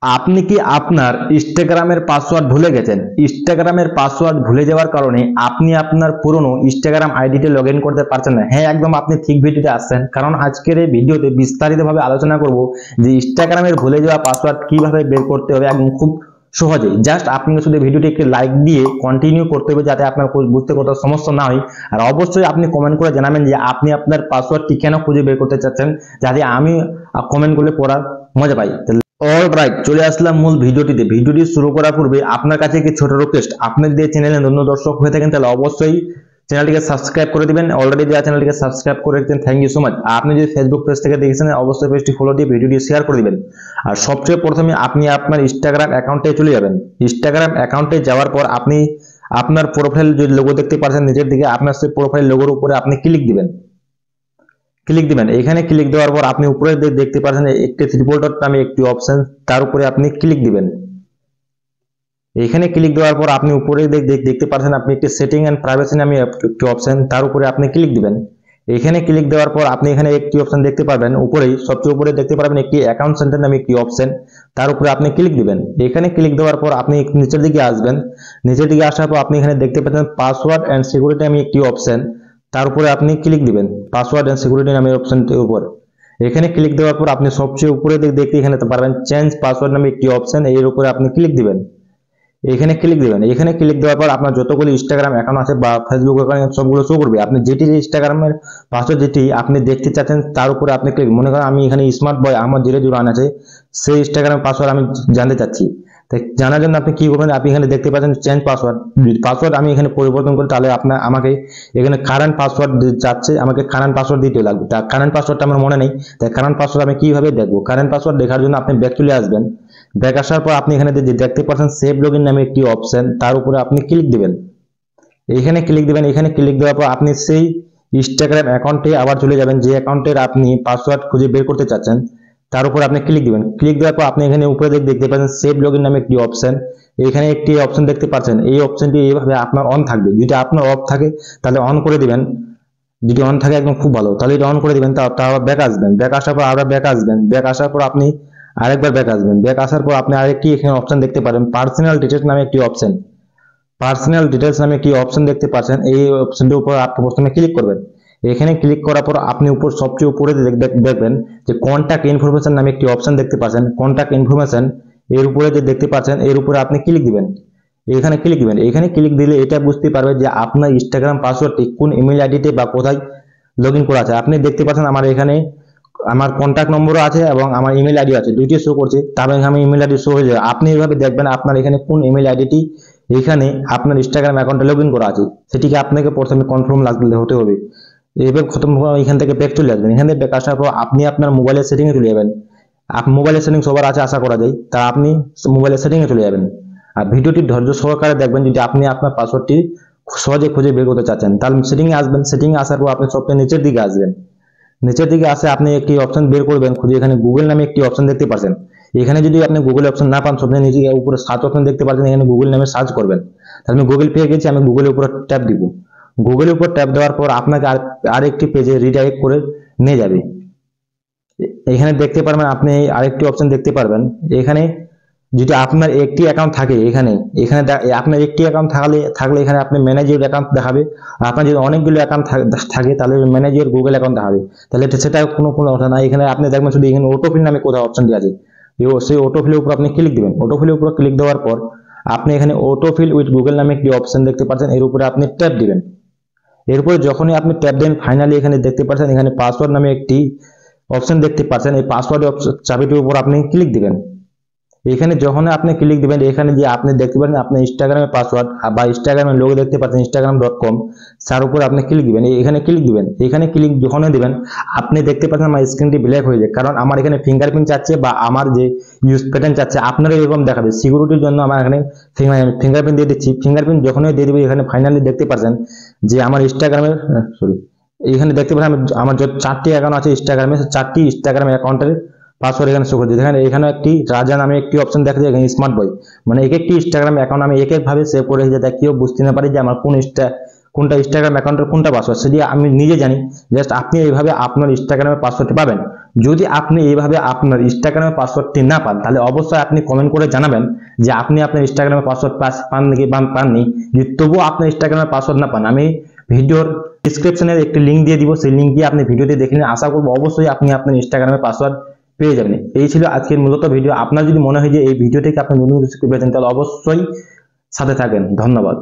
আপনি কি আপনার ইনস্টাগ্রামের পাসওয়ার্ড ভুলে গেছেন? ইনস্টাগ্রামের পাসওয়ার্ড ভুলে যাওয়ার কারণে আপনি আপনার পুরনো ইনস্টাগ্রাম আইডিতে লগ ইন করতে পারছেন না। হ্যাঁ, একদম আপনি ঠিক ভিডিওতে আসছেন, কারণ আজকের এই ভিডিওতে বিস্তারিতভাবে আলোচনা করব যে ইনস্টাগ্রামের ভুলে যাওয়া পাসওয়ার্ড কিভাবে বের করতে হবে একদম খুব সহজেই। জাস্ট আপনাকে শুধু ভিডিওটি একটি লাইক দিয়ে কন্টিনিউ করতে হবে যাতে আপনার বুঝতে কোথাও সমস্যা না হয়। আর অবশ্যই আপনি কমেন্ট করে জানাবেন যে আপনি আপনার পাসওয়ার্ডটি কেন খুঁজে বের করতে চাচ্ছেন, যাতে আমি কমেন্ট করলে পড়ার মজা পাই। অলরাইট, চলে আসলাম মূল ভিডিওটিতে। ভিডিওটি শুরু করার পূর্বে আপনার কাছে একটি ছোট রিকোয়েস্ট, আপনি যদি চ্যানেলে নতুন দর্শক হয়ে থাকেন তাহলে অবশ্যই চ্যানেলটিকে সাবস্ক্রাইব করে দিবেন। অলরেডি যারা চ্যানেলটিকে সাবস্ক্রাইব করে রেখেছেন থ্যাংক ইউ সো মাচ। আপনি যদি ফেসবুক পেজ থেকে দেখেছেন অবশ্যই পেজটি ফলো দিয়ে ভিডিওটি শেয়ার করে দিবেন। আর সবচেয়ে প্রথমে আপনি আপনার ইনস্টাগ্রাম অ্যাকাউন্টে চলে যাবেন। ইনস্টাগ্রাম অ্যাকাউন্টে যাওয়ার পর আপনি আপনার প্রোফাইল যে লোগো দেখতে পাচ্ছেন নিচের দিকে, আপনার সেই প্রোফাইল লোগোর উপরে আপনি ক্লিক দিবেন। এখানে ক্লিক দেওয়ার পর আপনি উপরে দেখতে পাচ্ছেন একটি ট্রিপল ডট নামে একটি অপশন, তার উপরে আপনি ক্লিক দিবেন। এখানে ক্লিক দেওয়ার পর আপনি উপরে দেখতে পাচ্ছেন আপনি একটি সেটিং এন্ড প্রাইভেসি নামে একটি অপশন, তার উপরে আপনি ক্লিক দিবেন। এখানে ক্লিক দেওয়ার পর আপনি এখানে একটি অপশন দেখতে পাবেন, উপরেই সবচেয়ে উপরে দেখতে পারবেন একটি অ্যাকাউন্ট সেন্টার নামে একটি অপশন, তার উপরে আপনি ক্লিক দিবেন। এখানে ক্লিক দেওয়ার পর আপনি নিচের দিকে আসবেন। নিচের দিকে আসার পর আপনি এখানে দেখতে পাচ্ছেন পাসওয়ার্ড এন্ড সিকিউরিটি নামে একটি অপশন, তার উপরে আপনি ক্লিক দিবেন পাসওয়ার্ড এন্ড সিকিউরিটি নামে অপশনটির উপর। এখানে ক্লিক দেওয়ার পর আপনি সবচেয়ে উপরে দেখতে এখানে পারবেন চেঞ্জ পাসওয়ার্ড নামে একটি অপশন, এর উপরে আপনি ক্লিক দিবেন। এখানে ক্লিক দেওয়ার পর আপনার যতগুলো ইনস্টাগ্রাম অ্যাকাউন্ট আছে বা ফেসবুক অ্যাকাউন্ট সবগুলো শো করবে। আপনি যেটি ইনস্টাগ্রামের পাসওয়ার্ড যেটি আপনি দেখতে চাচ্ছেন তার উপরে আপনি ক্লিক, মনে করেন আমি এখানে স্মার্ট বয় আমার 001 আছে, সেই ইনস্টাগ্রাম পাসওয়ার্ড আমি জানতে চাচ্ছি। তাই জানার জন্য আপনি কি করবেন, আপনি এখানে দেখতে পাচ্ছেন চেঞ্জ পাসওয়ার্ড আমি এখানে পরিবর্তন করি তাহলে আমাকে এখানে কারেন্ট পাসওয়ার্ড চাচ্ছে, আমাকে কারেন্ট পাসওয়ার্ড দিতে লাগবে। তার কারেন্ট পাসওয়ার্ডটা আমার মনে নেই, তাই কারেন্ট পাসওয়ার্ড আমি কিভাবে দেখবো? কারেন্ট পাসওয়ার্ড দেখার জন্য আপনি ব্যাক চলে আসবেন। ব্যাক আসার পর আপনি এখানে দেখতে পাচ্ছেন সেভ লগইন নামে একটি অপশন, তার উপরে আপনি ক্লিক দিবেন। এখানে ক্লিক দেওয়ার পর আপনি সেই ইনস্টাগ্রাম অ্যাকাউন্টে আবার চলে যাবেন যে অ্যাকাউন্টের আপনি পাসওয়ার্ড খুঁজে বের করতে চাচ্ছেন, তার উপর আপনি ক্লিক দিবেন। ক্লিক দেওয়ার পর আপনি এখানে উপরে দেখতে পাচ্ছেন সেভ লগইন নামে একটি অপশন, এখানে একটি অপশন দেখতে পাচ্ছেন। এই অপশনটি এইভাবে আপনার অন থাকবে, যদি আপনার অফ থাকে তাহলে অন করে দিবেন, যদি অন থাকে একদম খুব ভালো, তাহলে এটা অন করে দিবেন। তারপর ব্যাক আসবেন, ব্যাক আসার পর আবার ব্যাক আসবেন, ব্যাক আসার পর আপনি আরেকবার ব্যাক আসবেন। ব্যাক আসার পর আপনি আরেকটি এখানে অপশন দেখতে পারেন পার্সোনাল ডিটেইলস নামে একটি অপশন, দেখতে পাচ্ছেন। এই অপশনটির উপর আপনি প্রথমে ক্লিক করবেন। এখানে ক্লিক করার পর আপনি উপর সবচেয়ে উপরে দেখবেন যে কন্টাক্ট ইনফরমেশন নামে একটি অপশন দেখতে পাচ্ছেন। কন্টাক্ট ইনফরমেশন এর উপরে যে দেখতে পাচ্ছেন এর উপরে আপনি ক্লিক দিবেন। এখানে ক্লিক দিলে এটা বুঝতে পারবে যে আপনার ইনস্টাগ্রাম পাসওয়ার্ডটি কোন ইমেল আইডিতে বা কোথায় লগইন করা আছে। আপনি দেখতে পাচ্ছেন আমার এখানে আমার কন্ট্যাক্ট নম্বরও আছে এবং আমার ইমেল আইডি আছে, দুইটি শো করছে। তারপরে আমি ইমেল আইডি শো হয়ে যাবে। আপনি এইভাবে দেখবেন আপনার এখানে কোন ইমেল আইডিটি এখানে আপনার ইনস্টাগ্রাম অ্যাকাউন্টে লগইন করা আছে, সেটিকে আপনাকে প্রথমে কনফার্ম হতে হবে। এবার খতম এখান থেকে ব্যাক চলে আসবেন। এখান থেকে ব্যাক আসার পর আপনি আপনার মোবাইলের সেটিংয়ে চলে যাবেন। মোবাইলের সেটিং সবার আছে আশা করা যায়, তা আপনি মোবাইলের সেটিংয়ে চলে যাবেন। আর ভিডিওটি ধৈর্য সহকারে দেখবেন যদি আপনি আপনার পাসওয়ার্ডটি সহজে খুঁজে বের করতে চাচ্ছেন। তাহলে সেটিংয়ে আসবেন, সেটিংয়ে আসার পর আপনি সবচেয়ে নিচের দিকে আসবেন। নিচের দিকে আসে আপনি একটি অপশন বের করবেন খুঁজে, এখানে গুগল নামে একটি অপশন দেখতে পাচ্ছেন। এখানে যদি আপনি গুগল অপশন না পান সবচেয়ে নিচে উপরে সার্চ অপশন দেখতে পাচ্ছেন, এখানে গুগল নামে সার্চ করবেন। তাহলে আমি গুগল পেয়ে গেছি, আমি গুগলের উপর ট্যাপ দিব। গুগলের উপর ট্যাপ দেওয়ার পর আপনাকে আরেকটি পেজে রিডাইরেক্ট করে নিয়ে যাবে। এখানে দেখতে পারবেন আপনি আরেকটি অপশন দেখতে পারবেন। এখানে যদি আপনার একটি অ্যাকাউন্ট থাকে, এখানে আপনার একটি অ্যাকাউন্ট থাকলে এখানে আপনি ম্যানেজার অ্যাকাউন্ট দেখাবে। আর আপনার যদি অনেকগুলো অ্যাকাউন্ট থাকে তাহলে ম্যানেজার গুগল অ্যাকাউন্ট দেখাবে। তাহলে সেটা কোনো কথা না। এখানে আপনি দেখবেন শুধু এখানে অটোফিল নামে কোথাও অপশনটি আছে, সেই অটোফিলের উপর আপনি ক্লিক দিবেন। অটোফিলের উপর ক্লিক দেওয়ার পর আপনি এখানে অটোফিল উইথ গুগল নামে একটি অপশন দেখতে পাচ্ছেন, এর উপরে আপনি ট্যাপ দিবেন। এরপরে যখনই আপনি ট্যাপ দেন ফাইনালি এখানে দেখতে পাচ্ছেন এখানে পাসওয়ার্ড নামে একটি অপশন দেখতে পাচ্ছেন। এই পাসওয়ার্ড চাবিটির উপর আপনি ক্লিক দিবেন। এখানে যখন আপনি ক্লিক দিবেন এখানে যে আপনি দেখতে পাচ্ছেন আপনার ইনস্টাগ্রামের পাসওয়ার্ড বা ইনস্টাগ্রামের লোগো দেখতে পাচ্ছেন instagram.com, তার উপর আপনি ক্লিক দিবেন। এখানে ক্লিক দিবেন। এখানে ক্লিক যখনই দিবেন আপনি দেখতে পাচ্ছেন আমার স্ক্রিনটি ব্ল্যাক হয়ে যায়, কারণ আমার এখানে ফিঙ্গারপ্রিন্ট চাচ্ছে বা আমার যে ইউজ প্যাটার্ন চাচ্ছে। আপনারা এরকম দেখাবে, সিকিউরিটির জন্য আমার এখানে ফিঙ্গারপ্রিন্ট দিয়ে দিচ্ছি। ফিঙ্গারপ্রিন্ট যখনই দিয়ে দিবে এখানে ফাইনালি দেখতে পাচ্ছেন যে আমার ইনস্টাগ্রামের এখানে দেখতে পাচ্ছেন আমার যে 4টি অ্যাকাউন্ট আছে ইনস্টাগ্রামে, 4টি ইনস্টাগ্রাম অ্যাকাউন্টের পাসওয়ার্ড এখানে শো করছে। এখানে একটি রাজা নামে একটি অপশন দেখা যায়, এখানে স্মার্ট বয়, মানে একটি ইনস্টাগ্রাম অ্যাকাউন্ট আমি এক ভাবে সেভ করে যাতে কেউ বুঝতে না পারে যে আমার কোনটা ইনস্টাগ্রাম অ্যাকাউন্টের কোনটা পাসওয়ার্ড, সেটি আমি নিজে জানি। জাস্ট আপনি এইভাবে আপনার ইনস্টাগ্রামের পাসওয়ার্ডটি পাবেন। যদি আপনি এইভাবে আপনার ইনস্টাগ্রামের পাসওয়ার্ডটি না পান, তাহলে অবশ্যই আপনি কমেন্ট করে জানাবেন যে আপনি আপনার ইনস্টাগ্রামের পাসওয়ার্ড পান নাকি পাননি। যদি তবুও আপনার ইনস্টাগ্রামের পাসওয়ার্ড না পান, আমি ভিডিওর ডিসক্রিপশনে একটি লিঙ্ক দিয়ে দিব, সেই লিঙ্ক দিয়ে আপনি ভিডিওটি দেখে নিন। আশা করবো অবশ্যই আপনি আপনার ইনস্টাগ্রামের পাসওয়ার্ড পেয়ে যাবেন। এই ছিল আজকের মূলত ভিডিও। আপনার যদি মনে হয় যে এই ভিডিওটিকে আপনি নতুন কিছু শিখতে পেরেছেন, তাহলে অবশ্যই সাথে থাকবেন। ধন্যবাদ।